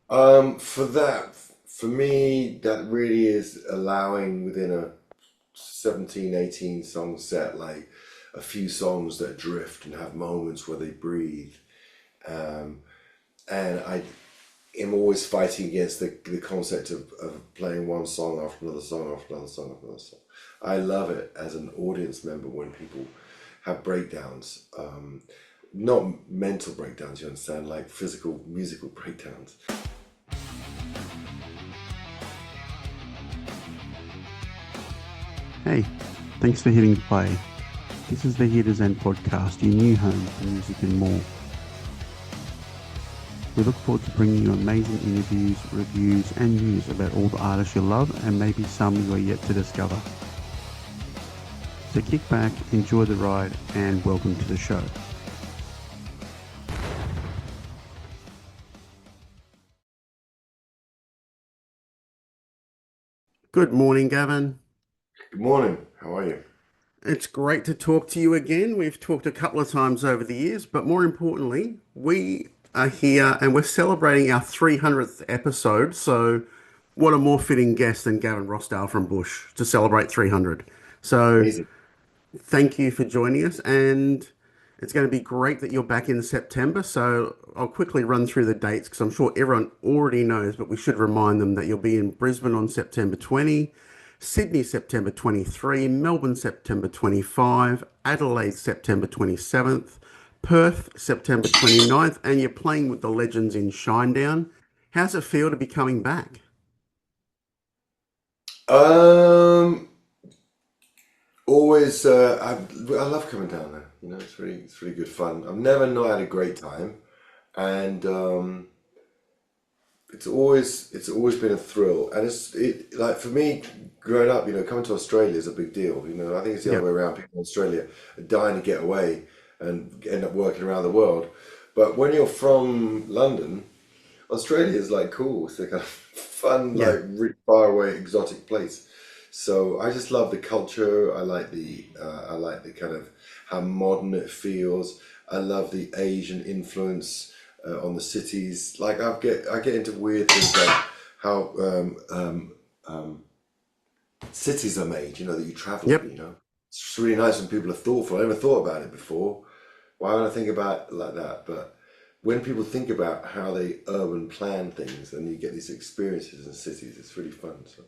For me, that really is allowing within a 17, 18 song set, like a few songs that drift and have moments where they breathe. Um, and I am always fighting against the concept of playing one song after another song after another song after another song. I love it as an audience member when people have breakdowns. Not mental breakdowns, you understand, like physical musical breakdowns. Hey, thanks for hitting play. This is the Zen Podcast, your new home for music and more. We look forward to bringing you amazing interviews, reviews, and news about all the artists you love and maybe some you are yet to discover. So kick back, enjoy the ride, and welcome to the show. Good morning, Gavin. Good morning, how are you? It's great to talk to you again. We've talked a couple of times over the years, but more importantly, we are here and we're celebrating our 300th episode. So, what a more fitting guest than Gavin Rossdale from Bush to celebrate 300. So, Amazing. thank you for joining us. And it's going to be great that you're back in September. So, I'll quickly run through the dates because I'm sure everyone already knows, but we should remind them that you'll be in Brisbane on September 20. Sydney, September 23, Melbourne, September 25, Adelaide, September 27th, Perth, September 29th, and you're playing with the legends in Shinedown. How's it feel to be coming back? Um, Always, I love coming down there. You know, it's really good fun. I've never not had a great time, and it's always been a thrill. And it like for me, growing up, coming to Australia is a big deal. I think it's the other way Yep. around. People in Australia are dying to get away and end up working around the world. But when you're from London, Australia is like cool. It's a kind of fun, Yeah. like really far away, exotic place. So I just love the culture. I like the kind of how modern it feels. I love the Asian influence on the cities. Like I get into weird things like how cities are made. That you travel in. Yep. It's just really nice when people are thoughtful. I never thought about it before. Why would I think about it like that? But when people think about how they urban plan things and you get these experiences in cities, it's really fun. So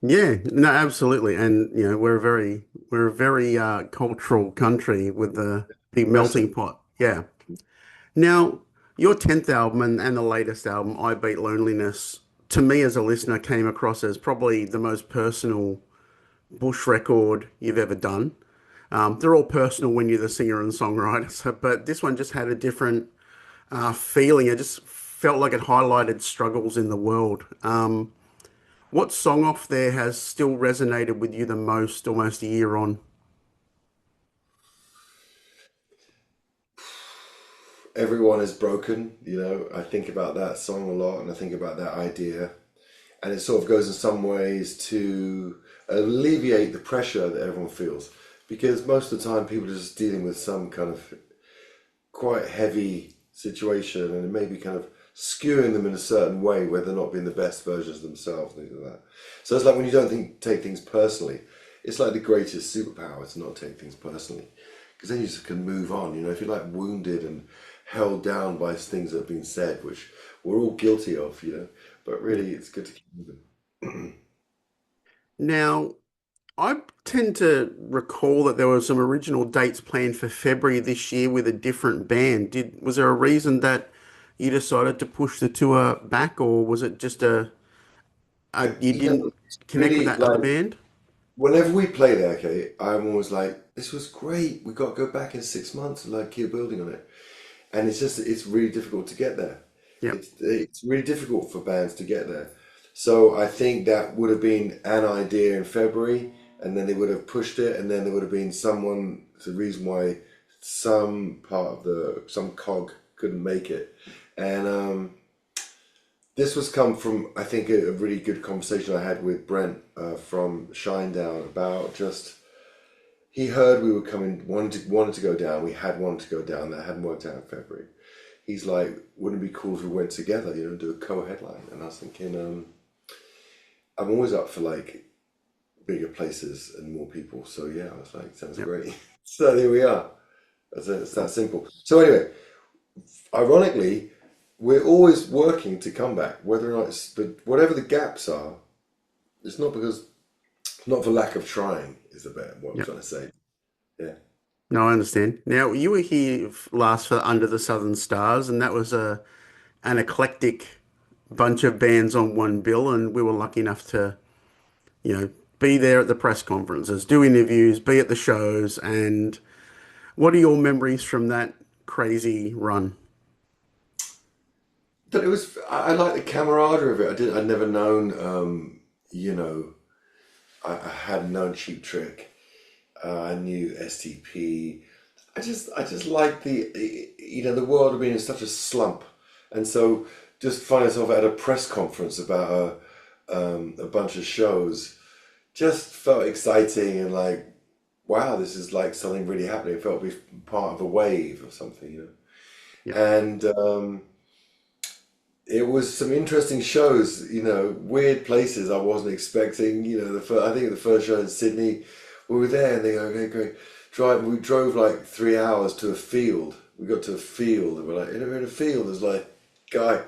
Yeah. No, absolutely. And we're a very cultural country with the big massive. melting pot. Yeah. Now, your 10th album and the latest album, I Beat Loneliness, to me as a listener, came across as probably the most personal Bush record you've ever done. They're all personal when you're the singer and songwriter, but this one just had a different feeling. It just felt like it highlighted struggles in the world. What song off there has still resonated with you the most almost a year on? Everyone is broken. I think about that song a lot and I think about that idea. And it sort of goes in some ways to alleviate the pressure that everyone feels. Because most of the time people are just dealing with some kind of quite heavy situation and it may be kind of skewing them in a certain way where they're not being the best versions of themselves, things like that. So it's like when you don't take things personally, it's like the greatest superpower to not take things personally. Because then you just can move on. If you're like wounded and held down by things that have been said, which we're all guilty of, but really it's good to keep moving. Now, I tend to recall that there were some original dates planned for February this year with a different band. Was there a reason that you decided to push the tour back, or was it just you didn't It's connect with really that other like band? whenever we play there, okay, I'm always like, this was great. We got to go back in 6 months and like keep building on it. And it's really difficult to get there. Yep. It's really difficult for bands to get there. So I think that would have been an idea in February, and then they would have pushed it, and then there would have been the reason why some cog couldn't make it. And this was come from, I think, a really good conversation I had with Brent from Shinedown about just he heard we were coming, wanted to go down. We had wanted to go down. That hadn't worked out in February. he's like, wouldn't it be cool if we went together, do a co-headline? And I was thinking, I'm always up for like bigger places and more people. So yeah, I was like, sounds Yep. great. So here we are. It's that simple. So anyway, ironically, we're always working to come back, whether or not whatever the gaps are. It's not for lack of trying. Is the better what I'm Yep. trying to say. Yeah. No, I understand. Now, you were here last for Under the Southern Stars, and that was an eclectic bunch of bands on one bill, and we were lucky enough to, you know, be there at the press conferences, do interviews, be at the shows, and what are your memories from that crazy run? But it was. I like the camaraderie of it. I'd never known. You know, I hadn't known Cheap Trick. I knew STP. I just like the world being in such a slump, and so just find myself at a press conference about a bunch of shows, just felt exciting and like, wow, this is like something really happening. It felt to be part of a wave or something. Yep. And it was some interesting shows, weird places I wasn't expecting. I think the first show in Sydney, we were there and they go, okay, great. We drove like 3 hours to a field. We got to a field and we're like, in a field, there's like guy,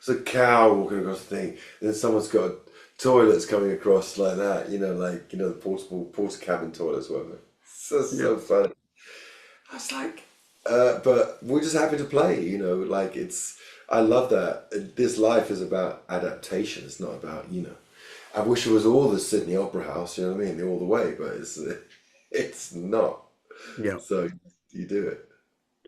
there's a cow walking across the thing. And then someone's got toilets coming across like that, the portable porta cabin toilets, whatever. So Yep. funny. I was like, but we're just happy to play, I love that. This life is about adaptation. It's not about, I wish it was all the Sydney Opera House, you know what I mean, all the way, but it's not. Yep. So you do it.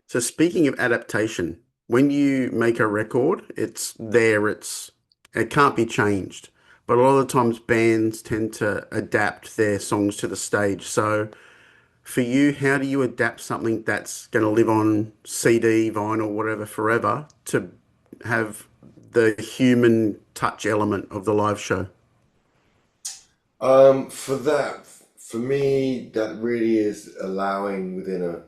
So speaking of adaptation, when you make a record, it's there, it can't be changed. But a lot of the times bands tend to adapt their songs to the stage. So for you, how do you adapt something that's going to live on CD, vinyl, whatever, forever to have the human touch element of the live show? For me, that really is allowing within a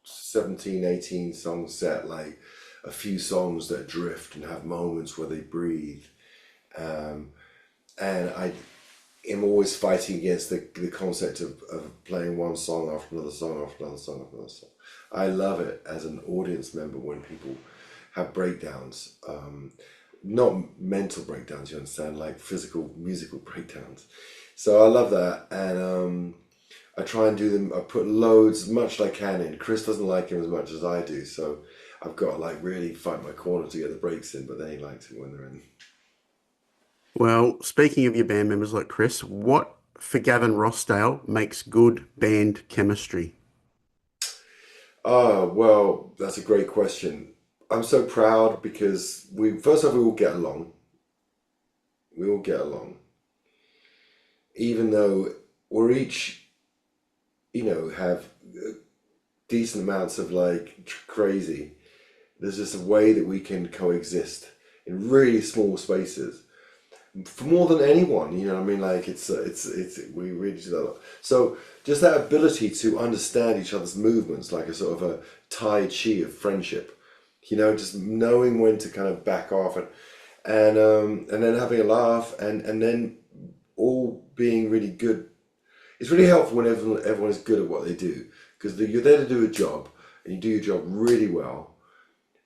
17, 18 song set, like a few songs that drift and have moments where they breathe. Um, and I am always fighting against the concept of playing one song after another song after another song after another song. I love it as an audience member when people have breakdowns. Not mental breakdowns, you understand, like physical musical breakdowns. So I love that, and I try and do them. I put loads, as much as I can in. Chris doesn't like him as much as I do, so I've got to like really fight my corner to get the breaks in. But then he likes it when they're in. Well, speaking of your band members like Chris, what for Gavin Rossdale makes good band chemistry? Oh well, that's a great question. I'm so proud because we first off we all get along. We all get along, even though we're each, have decent amounts of like crazy. There's just a way that we can coexist in really small spaces for more than anyone. You know what I mean? Like it's we really do that. A lot. So just that ability to understand each other's movements, like a sort of a tai chi of friendship. Just knowing when to kind of back off and then having a laugh and then all being really good. It's really helpful when everyone is good at what they do because you're there to do a job and you do your job really well.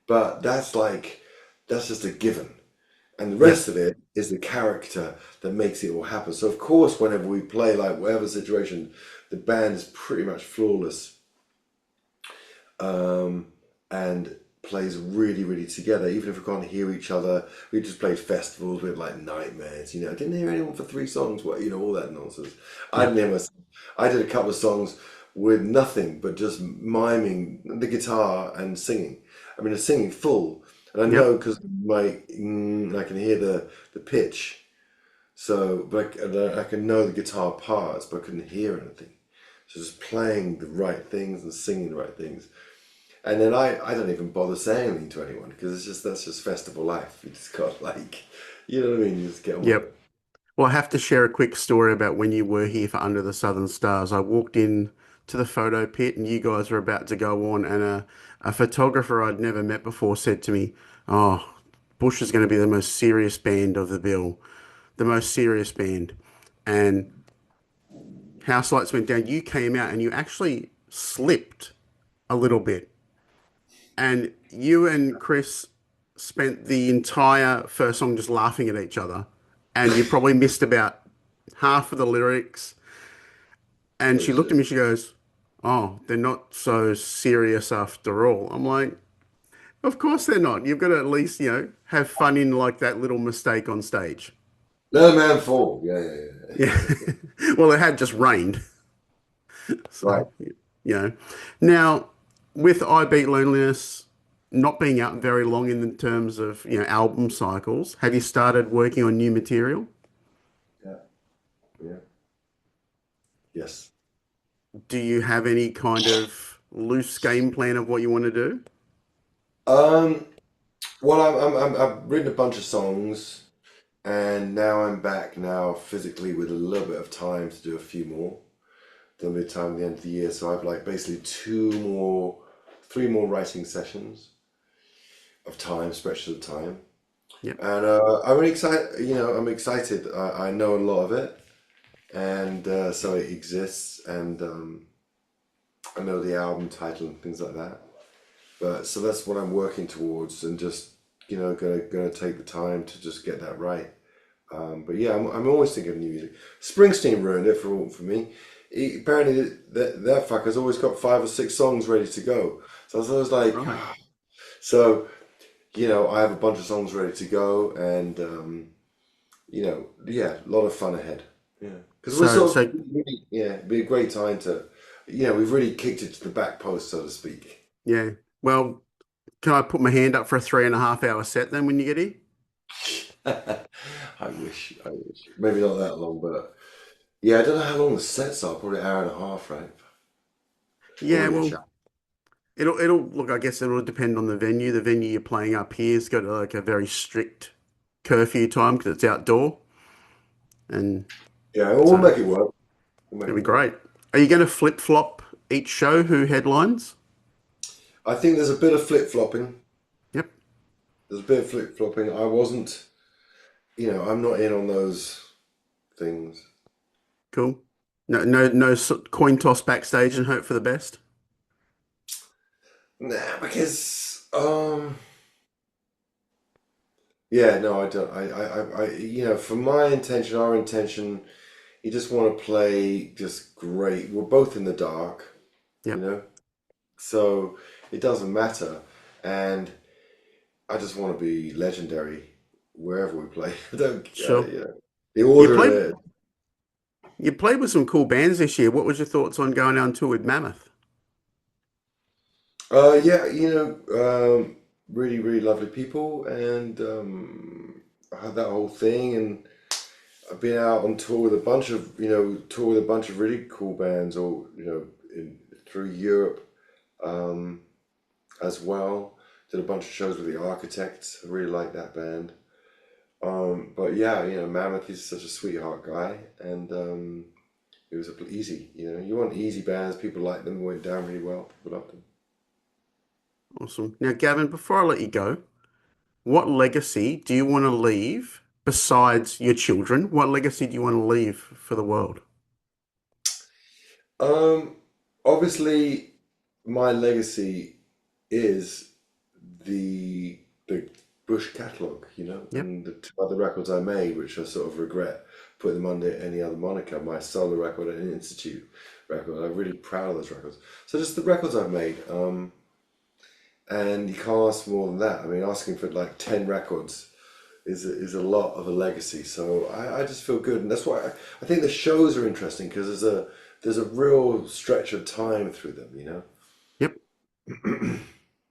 But that's just a given, and the Yep. rest of it is the character that makes it all happen. So of course, whenever we play, like whatever situation, the band is pretty much flawless, and plays really, really together. Even if we can't hear each other, we just played festivals with like nightmares. I didn't hear anyone for 3 songs. What all that nonsense. I didn't Yep. hear myself. I did a couple of songs with nothing but just miming the guitar and singing. I mean, singing full, and I know Yep. because I can hear the pitch. So, but I can know the guitar parts, but I couldn't hear anything. So just playing the right things and singing the right things. And then I don't even bother saying anything to anyone because that's just festival life. You just got like, you know what I mean? You just get on with Yep. it. Well, I have to share a quick story about when you were here for Under the Southern Stars. I walked in to the photo pit and you guys were about to go on, and a photographer I'd never met before said to me, "Oh, Bush is going to be the most serious band of the bill, the most serious band." And House Lights went down. You came out and you actually slipped a little bit. And you and Chris spent the entire first song just laughing at each other. And you probably missed about half of the lyrics. And Oh, she looked at shit. me, she goes, "Oh, they're not so serious after all." I'm like, "Of course they're not. You've got to at least, have fun in like that little mistake on stage." Let a man fall. Yeah, yeah, Yeah. yeah. Well, it had just rained. So, Right. now with I Beat Loneliness not being out very long in the terms of, album cycles, have you started working on new material? Yeah, yeah. Yes. Do you have any kind of loose game plan of what you want to do? Um, well, I've written a bunch of songs, and now I'm back now physically with a little bit of time to do a few more. There'll be time at the end of the year, so I've like basically three more writing sessions of time, stretches of time, Yep. and I'm really excited. I'm excited. I know a lot of it, and so it exists, and I know the album title and things like that. But so that's what I'm working towards, and just gonna take the time to just get that right. But yeah, I'm always thinking of new music. Springsteen ruined it for me. Apparently that fucker's always got 5 or 6 songs ready to go. So I was like, Right. so I have a bunch of songs ready to go, and yeah, a lot of fun ahead. Yeah, because we're So, sort of so really, yeah, it'd be a great time to, we've really kicked it to the back post, so to speak. yeah. Well, can I put my hand up for a 3.5 hour set then when you get here? I wish, I wish. Maybe not that long, but yeah, I don't know how long the sets are. Probably an hour and a half, right? Or Yeah, maybe a well, chat. it'll look, I guess it'll depend on the venue. The venue you're playing up here's got like a very strict curfew time because it's outdoor. And Yeah, we'll so make it work. We'll make it'll it be work. great. Are you going to flip flop each show who headlines? I think there's a bit of flip flopping. Yep. There's a bit of flip flopping. I wasn't, I'm not in on those things. Cool. No coin toss backstage and hope for the best. Nah, because yeah, no, I don't. For my intention, our intention, you just want to play just great. We're both in the dark, you Yep. know, so it doesn't matter, and I just want to be legendary wherever we play. I don't, Sure. the You order of played it. you played with some cool bands this year. What was your thoughts on going on tour with Mammoth? Yeah, really, really lovely people, and I had that whole thing, and I've been out on tour with a bunch of, really cool bands, or through Europe, um, as well. Did a bunch of shows with the Architects. I really like that band. But yeah, Mammoth is such a sweetheart guy, and it was easy. You want easy bands. People like them. Went down really well. People loved them. Awesome. Now, Gavin, before I let you go, what legacy do you want to leave besides your children? What legacy do you want to leave for the world? Um, Obviously, my legacy is the Bush catalog, Yep. and the 2 other records I made, which I sort of regret putting them under any other moniker. My solo record and Institute record. I'm really proud of those records. So just the records I've made, and you can't ask for more than that. I mean, asking for like 10 records is a lot of a legacy. So I just feel good, and that's why I think the shows are interesting because there's a real stretch of time through them. Yep.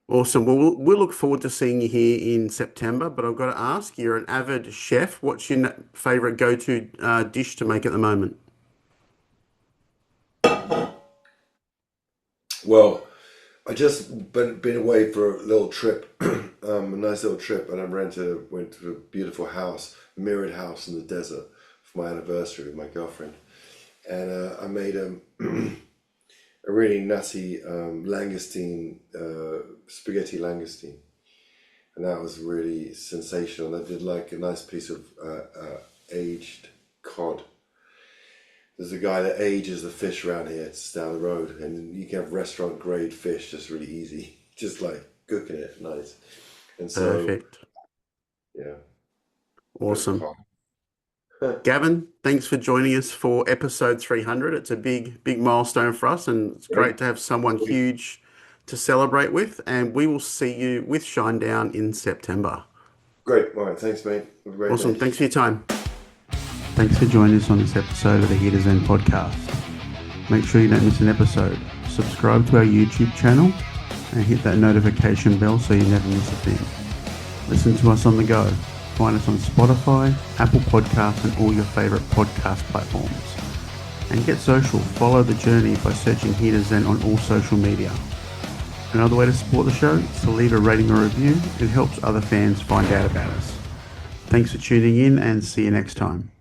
Awesome. Well, we'll look forward to seeing you here in September. But I've got to ask, you're an avid chef. What's your favorite go-to dish to make at the moment? Well, I just been away for a little trip, a nice little trip, and went to a beautiful house, mirrored house in the desert for my anniversary with my girlfriend, and I made a a really nutty langoustine, spaghetti langoustine. And that was really sensational. I did like a nice piece of aged cod. There's a guy that ages the fish around here. It's down the road, and you can have restaurant grade fish just really easy, just like cooking it nice. And so, Perfect. yeah, Awesome. Gavin, thanks for joining us for episode 300. It's a big milestone for us, and it's great to have someone huge to celebrate with. And we will see you with Shinedown in September. Great. All right. Thanks, mate. Have a great Awesome. day. Thanks for your time. Thanks for joining us on this episode of the Zen Podcast. Make sure you don't miss an episode. Subscribe to our YouTube channel and hit that notification bell so you never miss a thing. Listen to us on the go. Find us on Spotify, Apple Podcasts, and all your favorite podcast platforms. And get social. Follow the journey by searching Zen on all social media. Another way to support the show is to leave a rating or review. It helps other fans find out about us. Thanks for tuning in, and see you next time.